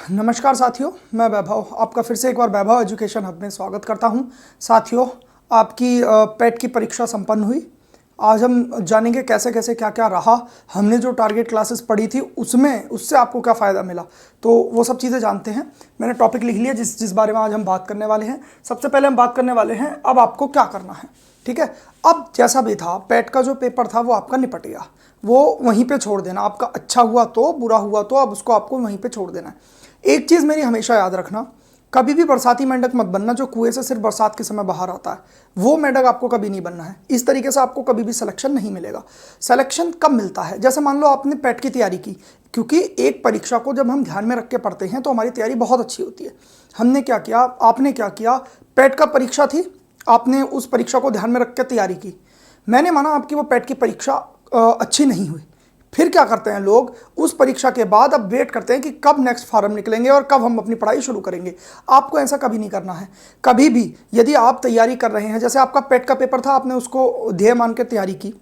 नमस्कार साथियों, मैं वैभव आपका फिर से एक बार वैभव एजुकेशन हब में स्वागत करता हूं। साथियों, आपकी पेट की परीक्षा संपन्न हुई। आज हम जानेंगे कैसे कैसे क्या क्या रहा, हमने जो टारगेट क्लासेस पढ़ी थी उससे आपको क्या फ़ायदा मिला, तो वो सब चीज़ें जानते हैं। मैंने टॉपिक लिख लिया जिस बारे में आज हम बात करने वाले हैं। सबसे पहले हम बात करने वाले हैं अब आपको क्या करना है। ठीक है, अब जैसा भी था पेट का जो पेपर था वो आपका निपट गया, वो वहीं पे छोड़ देना। आपका अच्छा हुआ तो, बुरा हुआ तो, अब उसको आपको वहीं पे छोड़ देना है। एक चीज़ मेरी हमेशा याद रखना, कभी भी बरसाती मेंढक मत बनना जो कुएं से सिर्फ बरसात के समय बाहर आता है। वो मेंढक आपको कभी नहीं बनना है। इस तरीके से आपको कभी भी सिलेक्शन नहीं मिलेगा। सिलेक्शन कब मिलता है? जैसे मान लो आपने पेट की तैयारी की, क्योंकि एक परीक्षा को जब हम ध्यान में रख के पढ़ते हैं तो हमारी तैयारी बहुत अच्छी होती है। हमने क्या किया, आपने क्या किया, पेट का परीक्षा थी, आपने उस परीक्षा को ध्यान में रख के तैयारी की। मैंने माना आपकी वो पेट की परीक्षा अच्छी नहीं हुई। फिर क्या करते हैं लोग, उस परीक्षा के बाद अब वेट करते हैं कि कब नेक्स्ट फॉर्म निकलेंगे और कब हम अपनी पढ़ाई शुरू करेंगे। आपको ऐसा कभी नहीं करना है। कभी भी यदि आप तैयारी कर रहे हैं, जैसे आपका पेट का पेपर था, आपने उसको ध्येय मान के तैयारी की,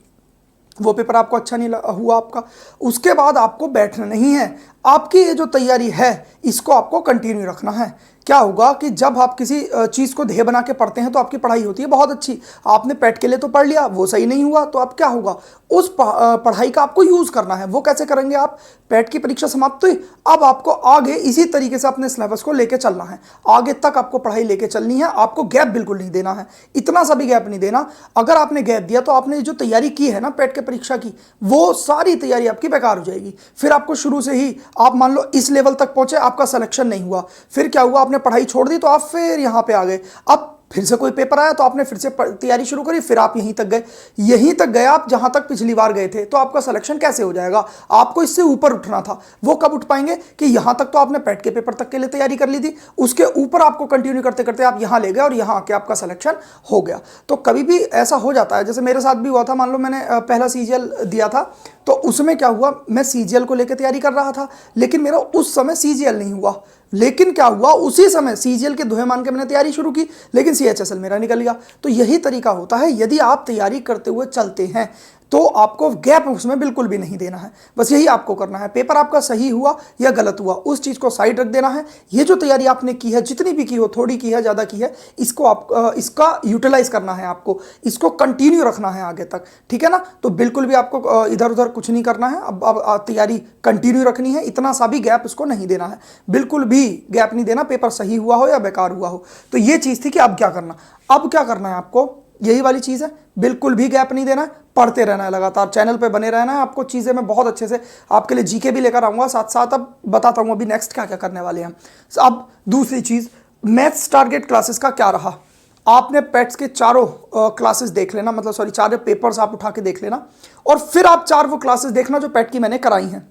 वो पेपर आपको अच्छा नहीं हुआ आपका, उसके बाद आपको बैठना नहीं है। आपकी ये जो तैयारी है इसको आपको कंटिन्यू रखना है। क्या होगा कि जब आप किसी चीज़ को ध्येय बना के पढ़ते हैं तो आपकी पढ़ाई होती है बहुत अच्छी। आपने पेट के लिए तो पढ़ लिया, वो सही नहीं हुआ, तो अब क्या होगा, उस पढ़ाई का आपको यूज़ करना है। वो कैसे करेंगे आप? पेट की परीक्षा समाप्त हुई, अब आपको आगे इसी तरीके से अपने सिलेबस को लेके चलना है। आगे तक आपको पढ़ाई लेके चलनी है, आपको गैप बिल्कुल नहीं देना है, इतना सा भी गैप नहीं देना। अगर आपने गैप दिया तो आपने जो तैयारी की है ना पेट के परीक्षा की, वो सारी तैयारी आपकी बेकार हो जाएगी। फिर आपको शुरू से ही, आप मान लो इस लेवल तक पहुंचे, आपका सिलेक्शन नहीं हुआ, फिर क्या हुआ, आपने पढ़ाई छोड़ दी तो आप फिर यहां पे आ गए। अब फिर से कोई पेपर आया तो आपने फिर से तैयारी शुरू करी, फिर आप यहीं तक गए आप जहां तक पिछली बार गए थे। तो आपका सिलेक्शन कैसे हो जाएगा? आपको इससे ऊपर उठना था। वो कब उठ पाएंगे कि यहां तक तो आपने पेट के पेपर तक के लिए तैयारी कर ली थी, उसके ऊपर आपको कंटिन्यू करते करते आप यहां ले गए और यहां आके आपका सिलेक्शन हो गया। तो कभी भी ऐसा हो जाता है, जैसे मेरे साथ भी हुआ था। मान लो मैंने पहला सीजीएल दिया था, तो उसमें क्या हुआ, मैं सीजीएल को लेकर तैयारी कर रहा था, लेकिन मेरा उस समय सीजीएल नहीं हुआ। लेकिन क्या हुआ, उसी समय सीजीएल के दोहे मान के मैंने तैयारी शुरू की, लेकिन सीएचएसएल मेरा निकल गया। तो यही तरीका होता है, यदि आप तैयारी करते हुए चलते हैं तो आपको गैप उसमें बिल्कुल भी नहीं देना है। बस यही आपको करना है। पेपर आपका सही हुआ या गलत हुआ, उस चीज़ को साइड रख देना है। ये जो तैयारी आपने की है, जितनी भी की हो, थोड़ी की है, ज़्यादा की है, इसको आप इसका यूटिलाइज करना है, आपको इसको कंटिन्यू रखना है आगे तक। ठीक है ना? तो बिल्कुल भी आपको इधर उधर कुछ नहीं करना है। अब तैयारी कंटिन्यू रखनी है, इतना सा भी गैप उसको नहीं देना है, बिल्कुल भी गैप नहीं देना, पेपर सही हुआ हो या बेकार हुआ हो। तो ये चीज़ थी कि अब क्या करना। अब क्या करना है आपको, यही वाली चीज़ है, बिल्कुल भी गैप नहीं देना है, पढ़ते रहना है, लगातार चैनल पे बने रहना है। आपको चीज़ें मैं बहुत अच्छे से आपके लिए जीके भी लेकर आऊँगा साथ साथ। अब बताता हूँ अभी नेक्स्ट क्या क्या करने वाले हैं। अब दूसरी चीज़, मैथ्स टारगेट क्लासेस का क्या रहा। आपने पेट्स के चारों क्लासेस देख लेना, मतलब सॉरी, चारों पेपर्स आप उठा के देख लेना, और फिर आप चार वो क्लासेस देखना जो पेट की मैंने कराई हैं।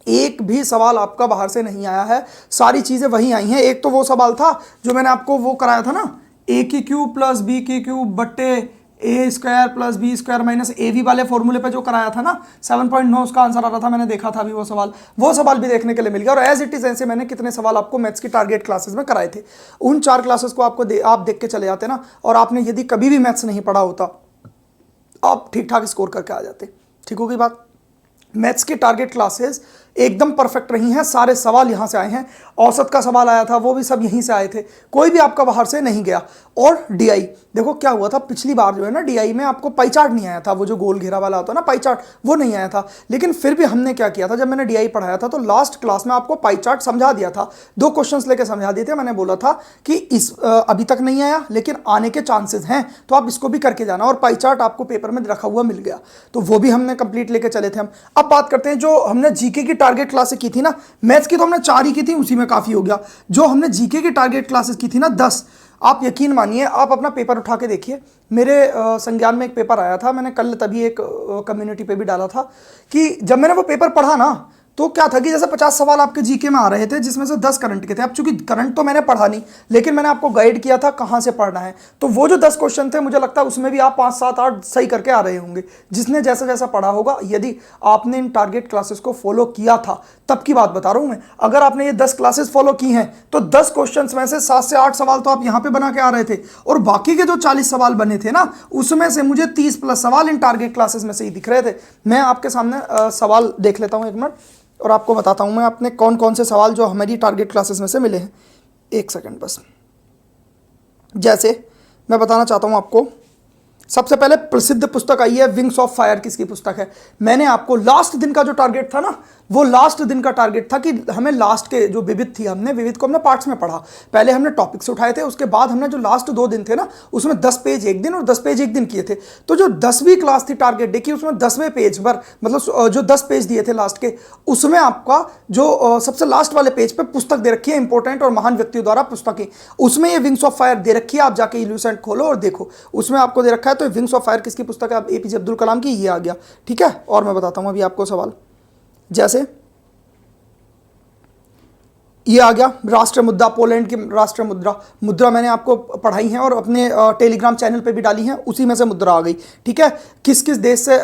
एक भी सवाल आपका बाहर से नहीं आया है, सारी चीज़ें वही आई हैं। एक तो वो सवाल था जो मैंने आपको वो कराया था ना, ए की क्यूब प्लस बी की क्यूब बट्टे a square plus b square minus a b वाले फॉर्मूले पे जो कराया था ना, 7.9 उसका आंसर आ रहा था। मैंने देखा था अभी वो सवाल भी देखने के लिए मिल गया। और एज इट इज ऐसे मैंने कितने सवाल आपको मैथ्स की टारगेट क्लासेस में कराए थे। उन चार क्लासेस को आप देख के चले जाते ना, और आपने यदि कभी भी मैथ्स नहीं पढ़ा होता, आप ठीक ठाक स्कोर करके आ जाते। ठीक होगी बात? मैथ्स की टारगेट क्लासेस एकदम परफेक्ट रही हैं, सारे सवाल यहाँ से आए हैं। औसत का सवाल आया था, वो भी सब यहीं से आए थे, कोई भी आपका बाहर से नहीं गया। और डीआई देखो क्या हुआ था, पिछली बार जो है ना डीआई में आपको पाई चार्ट नहीं आया था, वो जो गोल घेरा वाला होता है ना पाई चार्ट, वो नहीं आया था। लेकिन फिर भी हमने क्या किया था, जब मैंने डीआई पढ़ाया था तो लास्ट क्लास में आपको पाई चार्ट समझा दिया था, 2 क्वेश्चंस लेके समझा दिए थे। मैंने बोला था कि अभी तक नहीं आया लेकिन आने के चांसेस हैं, तो आप इसको भी करके जाना। और पाई चार्ट आपको पेपर में रखा हुआ मिल गया, तो वो भी हमने कंप्लीट लेके चले थे हम। अब बात करते हैं जो हमने जीके की टारगेट क्लासेस की थी ना, मैथ्स की तो हमने 4 ही की थी, उसी में काफी हो गया। जो हमने जीके की टारगेट क्लासेस की थी ना 10, आप यकीन मानिए, आप अपना पेपर उठा के देखिए। मेरे संज्ञान में एक पेपर आया था, मैंने कल तभी एक कम्युनिटी पे भी डाला था कि जब मैंने वो पेपर पढ़ा ना, तो क्या था कि जैसे 50 सवाल आपके जीके में आ रहे थे, जिसमें से 10 करंट के थे। अब चूंकि करंट तो मैंने पढ़ा नहीं, लेकिन मैंने आपको गाइड किया था कहाँ से पढ़ना है, तो वो जो 10 क्वेश्चन थे, मुझे लगता है उसमें भी आप 5, 7, 8 सही करके आ रहे होंगे, जिसने जैसा जैसा पढ़ा होगा। यदि आपने इन टारगेट क्लासेस को फॉलो किया था, तब की बात बता रहा हूं मैं। अगर आपने ये 10 क्लासेस फॉलो की हैं, तो 10 क्वेश्चन में से 7 से 8 सवाल तो आप यहाँ पे बना के आ रहे थे, और बाकी के जो 40 सवाल बने थे ना, उसमें से मुझे 30 प्लस सवाल इन टारगेट क्लासेस में से ही दिख रहे थे। मैं आपके सामने सवाल देख लेता हूँ, एक मिनट। और आपको बताता हूँ मैं अपने कौन कौन से सवाल जो हमारी टारगेट क्लासेस में से मिले हैं। एक सेकंड बस। जैसे मैं बताना चाहता हूँ आपको, सबसे पहले प्रसिद्ध पुस्तक आई है विंग्स ऑफ फायर, किसकी पुस्तक है। मैंने आपको लास्ट दिन का जो टारगेट था ना, वो लास्ट दिन का टारगेट था कि हमें लास्ट के जो विविध थी, हमने विविध को हमने पार्ट्स में पढ़ा। पहले हमने टॉपिक्स उठाए थे, उसके बाद हमने जो लास्ट 2 दिन थे ना, उसमें 10 पेज एक दिन और 10 पेज एक दिन किए थे। तो जो 10वीं क्लास थी टारगेट डे की, उसमें 10वें पेज पर मतलब जो 10 पेज दिए थे लास्ट के, उसमें आपका जो सबसे लास्ट वाले पेज पे पुस्तक दे रखी है इंपॉर्टेंट और महान व्यक्तियों द्वारा पुस्तकें, उसमें ये विंग्स ऑफ फायर दे रखी है। आप जाके इल्यूसेंट खोलो और देखो, उसमें आपको दे रखा है। तो विंग्स ऑफ फायर किसकी पुस्तक है? अब एपीजे अब्दुल कलाम की, ये आ गया। ठीक है, और मैं बताता हूं अभी आपको सवाल। जैसे ये आ गया राष्ट्र मुद्रा, पोलैंड की राष्ट्र मुद्रा मैंने आपको पढ़ाई है और अपने टेलीग्राम चैनल पे भी डाली है, उसी में से मुद्रा आ गई। ठीक है, किस किस देश से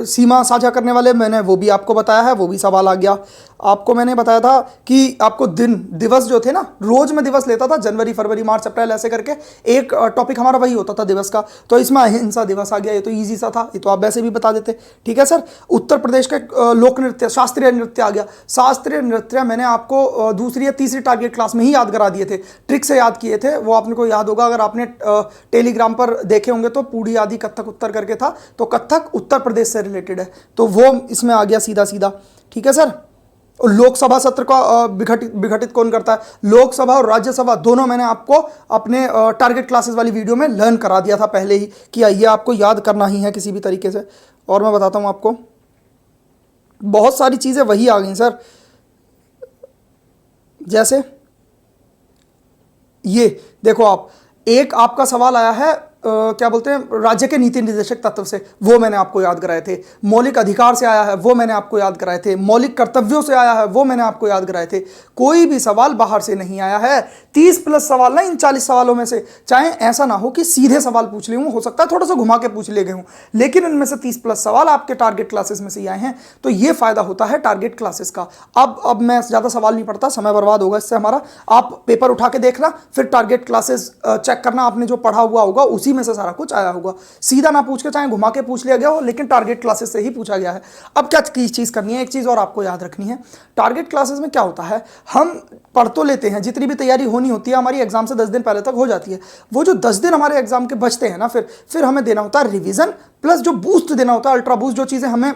सीमा साझा करने वाले, मैंने वो भी आपको बताया है, वो भी सवाल आ गया। आपको मैंने बताया था कि आपको दिवस जो थे ना, रोज में दिवस लेता था, जनवरी फरवरी मार्च अप्रैल ऐसे करके एक टॉपिक हमारा वही होता था दिवस का। तो इसमें अहिंसा दिवस आ गया, ये तो ईजी सा था, ये तो आप वैसे भी बता देते। ठीक है सर। उत्तर प्रदेश का लोक नृत्य, शास्त्रीय नृत्य आ गया। शास्त्रीय नृत्य मैंने आपको दूसरी या तीसरी टारगेट क्लास में ही याद करा दिए थे, ट्रिक से याद किए थे, वो आपने को याद होगा अगर आपने टेलीग्राम पर देखे होंगे तो। पूड़ी आदि कथक उत्तर करके था, तो कथक उत्तर प्रदेश से रिलेटेड है, तो वो इसमें आ गया सीधा सीधा। ठीक है सर। लोकसभा सत्र का विघटित कौन करता है? लोकसभा और राज्यसभा दोनों मैंने आपको अपने टारगेट क्लासेस वाली वीडियो में लर्न करा दिया था पहले ही, कि ये आपको याद करना ही है किसी भी तरीके से। और मैं बताता हूं आपको, बहुत सारी चीजें वही आ गई सर। जैसे ये देखो आप, एक आपका सवाल आया है क्या बोलते हैं, राज्य के नीति निर्देशक तत्व से, वो मैंने आपको याद कराए थे। मौलिक अधिकार से आया है, वो मैंने आपको याद कराए थे। मौलिक कर्तव्यों से आया है, वो मैंने आपको याद कराए थे। कोई भी सवाल बाहर से नहीं आया है। 30+ सवाल ना इन 40 सवालों में से, चाहे ऐसा ना हो कि सीधे सवाल पूछ लिए हूं, हो सकता है थोड़ा सा घुमा के पूछ ले गए हूं, लेकिन इनमें से 30+ सवाल आपके टारगेट क्लासेस में से ही आए हैं। तो ये फायदा होता है टारगेट क्लासेस का। अब मैं ज्यादा सवाल नहीं पढ़ता, समय बर्बाद होगा इससे हमारा। आप पेपर उठा के देखना, फिर टारगेट क्लासेस चेक करना, आपने जो पढ़ा हुआ होगा उसी में से सारा कुछ आया होगा। सीधा ना पूछ के, चाहे घुमा के पूछ लिया गया हो, लेकिन टारगेट क्लासेस से ही पूछा गया है। अब क्या चीज करनी है, एक चीज और आपको याद रखनी है। टारगेट क्लासेस में क्या होता है, हम पढ़ तो लेते हैं, जितनी भी तैयारी होनी होती है हमारी एग्जाम से 10 दिन पहले तक हो जाती है। वो जो 10 दिन हमारे एग्जाम के बचते हैं ना, फिर हमें देना होता है रिवीजन, प्लस जो बूस्ट देना होता है, अल्ट्रा बूस्ट, जो चीजें हमें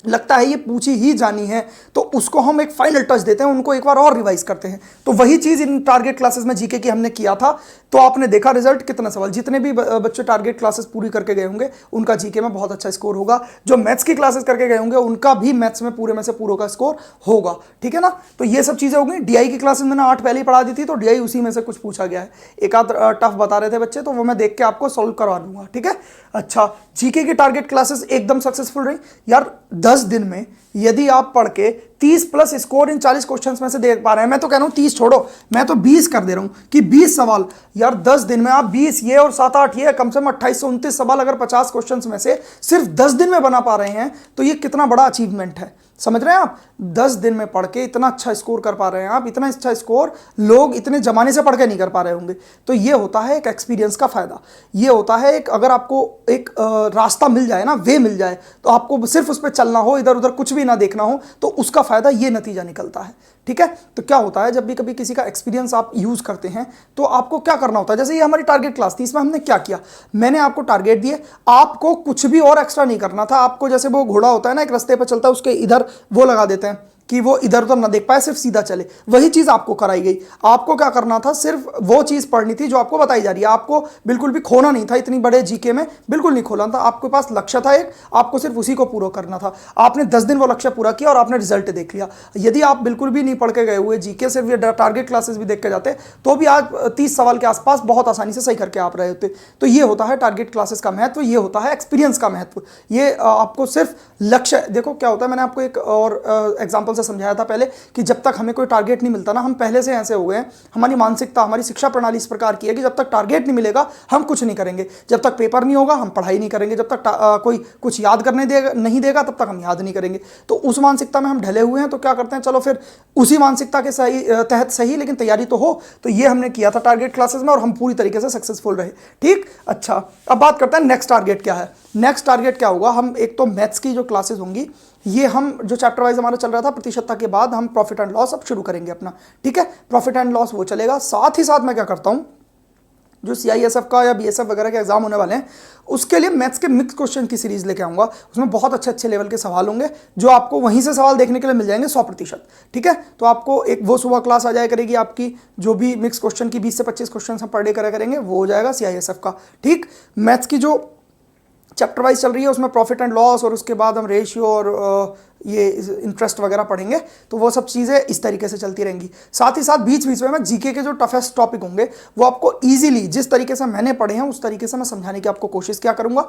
लगता है ये पूछी ही जानी है, तो उसको हम एक फाइनल टच देते हैं, उनको एक बार और रिवाइज करते हैं। तो वही चीज इन टारगेट क्लासेस में जीके की हमने किया था। तो आपने देखा रिजल्ट, कितना सवाल, जितने भी बच्चे टारगेट क्लासेस पूरी करके गए होंगे उनका जीके में बहुत अच्छा स्कोर होगा। जो मैथ्स की क्लासेस करके गए होंगे उनका भी मैथ्स में पूरे में से पूरा का स्कोर होगा। ठीक है ना। तो ये सब चीजें हो गई। डीआई की क्लासेस मैंने 8 पहले ही पढ़ा दी थी, तो डीआई उसी में से कुछ पूछा गया है। एक आध टफ बता रहे थे बच्चे, तो वो मैं देख के आपको सॉल्व करवा दूंगा। ठीक है। अच्छा, जीके की टारगेट क्लासेस एकदम सक्सेसफुल रही यार। 10 दिन में यदि आप पढ़ के 30+ स्कोर इन 40 क्वेश्चंस में से दे पा रहे हैं, मैं तो कह रहा हूं 30 छोड़ो, मैं तो 20 कर दे रहा हूं कि 20 सवाल यार 10 दिन में आप 20 ये और 7-8 ये, कम से कम 28 से 29 सवाल अगर 50 क्वेश्चंस में से सिर्फ 10 दिन में बना पा रहे हैं, तो ये कितना बड़ा अचीवमेंट है। समझ रहे हैं आप? 10 दिन में पढ़ के इतना अच्छा स्कोर कर पा रहे हैं आप, इतना अच्छा स्कोर लोग इतने जमाने से पढ़ के नहीं कर पा रहे होंगे। तो ये होता है एक एक्सपीरियंस का फायदा। ये होता है एक, अगर आपको एक रास्ता मिल जाए ना, वे मिल जाए, तो आपको सिर्फ उस पर चलना हो, इधर उधर कुछ भी ना देखना हो, तो उसका फायदा ये नतीजा निकलता है। ठीक है। तो क्या होता है, जब भी कभी किसी का एक्सपीरियंस आप यूज करते हैं, तो आपको क्या करना होता है। जैसे ये हमारी टारगेट क्लास थी, इसमें हमने क्या किया, मैंने आपको टारगेट दिए, आपको कुछ भी और एक्स्ट्रा नहीं करना था। आपको जैसे वो घोड़ा होता है ना, एक रास्ते पर चलता है, उसके इधर वो लगा देते हैं कि वो इधर उधर ना देख पाए, सिर्फ सीधा चले, वही चीज आपको कराई गई। आपको क्या करना था, सिर्फ वो चीज पढ़नी थी जो आपको बताई जा रही है। आपको बिल्कुल भी खोना नहीं था, इतनी बड़े जीके में बिल्कुल नहीं खोना था। आपके पास लक्ष्य था एक, आपको सिर्फ उसी को पूरा करना था। आपने 10 दिन वो लक्ष्य पूरा किया और आपने रिजल्ट देख लिया। यदि आप बिल्कुल भी नहीं पढ़ के गए हुए, जीके सिर्फ ये टारगेट क्लासेस भी देख के जाते, तो भी आज 30 सवाल के आसपास बहुत आसानी से सही करके आप रहे होते। तो ये होता है टारगेट क्लासेस का महत्व, ये होता है एक्सपीरियंस का महत्व। ये आपको सिर्फ लक्ष्य, देखो क्या होता है, मैंने आपको एक और एग्जाम्पल से समझाया था पहले, कि जब तक हमें कोई टारगेट नहीं मिलता ना, हम पहले से ऐसे हो गए हैं, हमारी मानसिकता, हमारी शिक्षा प्रणाली इस प्रकार की है कि जब तक टारगेट नहीं मिलेगा हम कुछ नहीं करेंगे, जब तक पेपर नहीं होगा हम पढ़ाई नहीं करेंगे, जब तक कोई कुछ याद करने देगा नहीं देगा तब तक हम याद नहीं करेंगे। तो उस मानसिकता में हम ढले हुए हैं। तो क्या करते हैं, चलो फिर उसी मानसिकता के तहत सही, लेकिन तैयारी तो हो। तो ये हमने किया था टारगेट क्लासेस में और हम पूरी तरीके से सक्सेसफुल रहे। ठीक। अच्छा, अब बात करते हैं नेक्स्ट टारगेट क्या है। नेक्स्ट टारगेट क्या होगा, हम एक तो मैथ्स की जो क्लासेस होंगी, ये हम जो चैप्टर वाइज हमारा चल रहा था प्रतिशतता के बाद हम प्रॉफिट एंड लॉस अब शुरू करेंगे अपना, ठीक है। प्रॉफिट एंड लॉस वो चलेगा, साथ ही साथ मैं क्या करता हूँ, जो CISF का या BSF वगैरह के एग्जाम होने वाले हैं उसके लिए मैथ्स के मिक्स क्वेश्चन की सीरीज लेके आऊंगा। उसमें बहुत अच्छे अच्छे लेवल के सवाल होंगे जो आपको वहीं से सवाल देखने के लिए मिल जाएंगे 100%, ठीक है। तो आपको एक वो सुबह क्लास आ जाया करेगी आपकी, जो भी मिक्स क्वेश्चन की 20 से 25 क्वेश्चन हम पर डे करा करेंगे वो हो जाएगा CISF का, ठीक। मैथ्स की जो चैप्टर वाइज चल रही है उसमें प्रॉफिट एंड लॉस और उसके बाद हम रेशियो और ये इंटरेस्ट वगैरह पढ़ेंगे, तो वो सब चीज़ें इस तरीके से चलती रहेंगी। साथ ही साथ बीच बीच में मैं जीके के जो टफेस्ट टॉपिक होंगे वो आपको इजीली जिस तरीके से मैंने पढ़े हैं उस तरीके से मैं समझाने की आपको कोशिश क्या करूंगा।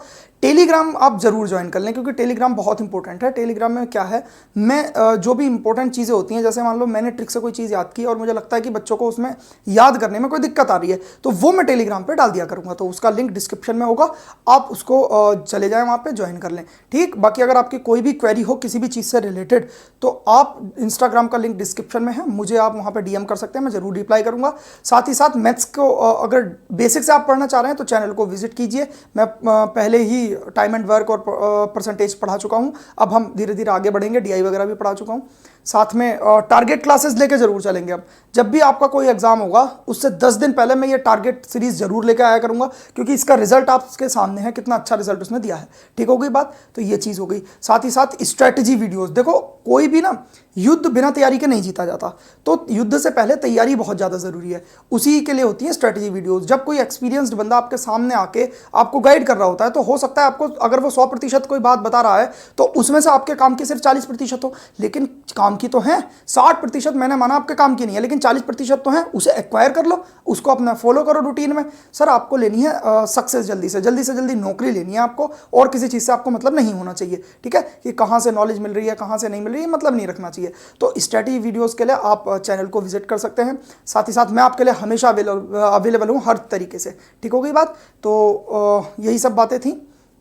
टेलीग्राम आप जरूर ज्वाइन कर लें क्योंकि टेलीग्राम बहुत इंपॉर्टेंट है। टेलीग्राम में क्या है, मैं जो भी इंपॉर्टेंट चीज़ें होती हैं, जैसे मान लो मैंने ट्रिक से कोई चीज़ याद की और मुझे लगता है कि बच्चों को उसमें याद करने में कोई दिक्कत आ रही है तो वो मैं टेलीग्राम पर डाल दिया करूँगा, तो उसका लिंक डिस्क्रिप्शन में होगा, आप उसको चले जाएँ वहाँ पर ज्वाइन कर लें, ठीक। बाकी अगर आपकी कोई भी क्वेरी हो किसी भी चीज़ से रिलेटेड तो आप इंस्टाग्राम का लिंक डिस्क्रिप्शन में है, मुझे आप वहां पे DM कर सकते हैं, मैं जरूर रिप्लाई करूंगा। साथ ही साथ मैथ्स को अगर बेसिक से आप पढ़ना चाह रहे हैं तो चैनल को विजिट कीजिए। मैं पहले ही टाइम एंड वर्क और परसेंटेज पढ़ा चुका हूं, अब हम धीरे धीरे आगे बढ़ेंगे, DI वगैरह भी पढ़ा चुका हूं। साथ में टारगेट क्लासेस लेके जरूर चलेंगे। अब जब भी आपका कोई एग्जाम होगा उससे 10 दिन पहले मैं ये टारगेट सीरीज जरूर लेके आया करूंगा क्योंकि इसका रिजल्ट आपके सामने है, कितना अच्छा रिजल्ट उसने दिया है, ठीक हो गई बात। तो ये चीज़ हो गई। साथ ही साथ स्ट्रैटेजी वीडियोस, देखो कोई भी ना युद्ध बिना तैयारी के नहीं जीता जाता, तो युद्ध से पहले तैयारी बहुत ज़्यादा ज़रूरी है, उसी के लिए होती है स्ट्रैटेजी वीडियोस। जब कोई एक्सपीरियंस्ड बंदा आपके सामने आके आपको गाइड कर रहा होता है तो हो सकता है आपको अगर वो 100% कोई बात बता रहा है तो उसमें से आपके काम की सिर्फ 40% हो, लेकिन काम की तो है 60%। मैंने माना आपके काम की नहीं है लेकिन 40% तो है, उसे एक्वायर कर लो, उसको अपना फॉलो करो रूटीन में। सर आपको लेनी है सक्सेस, जल्दी से जल्दी नौकरी लेनी है आपको, और किसी चीज़ से आपको मतलब नहीं होना चाहिए, ठीक है। कि कहाँ से नॉलेज मिल रही है कहाँ से नहीं मिल रही है मतलब नहीं रखना चाहिए। तो स्ट्रैटेजी वीडियोस के लिए आप चैनल को विजिट कर सकते हैं। साथ ही साथ मैं आपके लिए हमेशा अवेलेबल हूँ हर तरीके से, ठीक हो गई बात। तो यही सब बातें थी,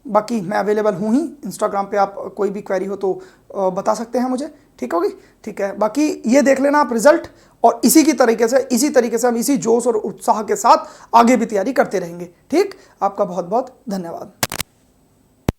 बाकी मैं अवेलेबल हूँ ही। इंस्टाग्राम पे आप कोई भी क्वेरी हो तो बता सकते हैं मुझे, ठीक होगी, ठीक है। बाकी ये देख लेना आप रिजल्ट, और इसी तरीके से हम इसी जोश और उत्साह के साथ आगे भी तैयारी करते रहेंगे, ठीक। आपका बहुत बहुत धन्यवाद।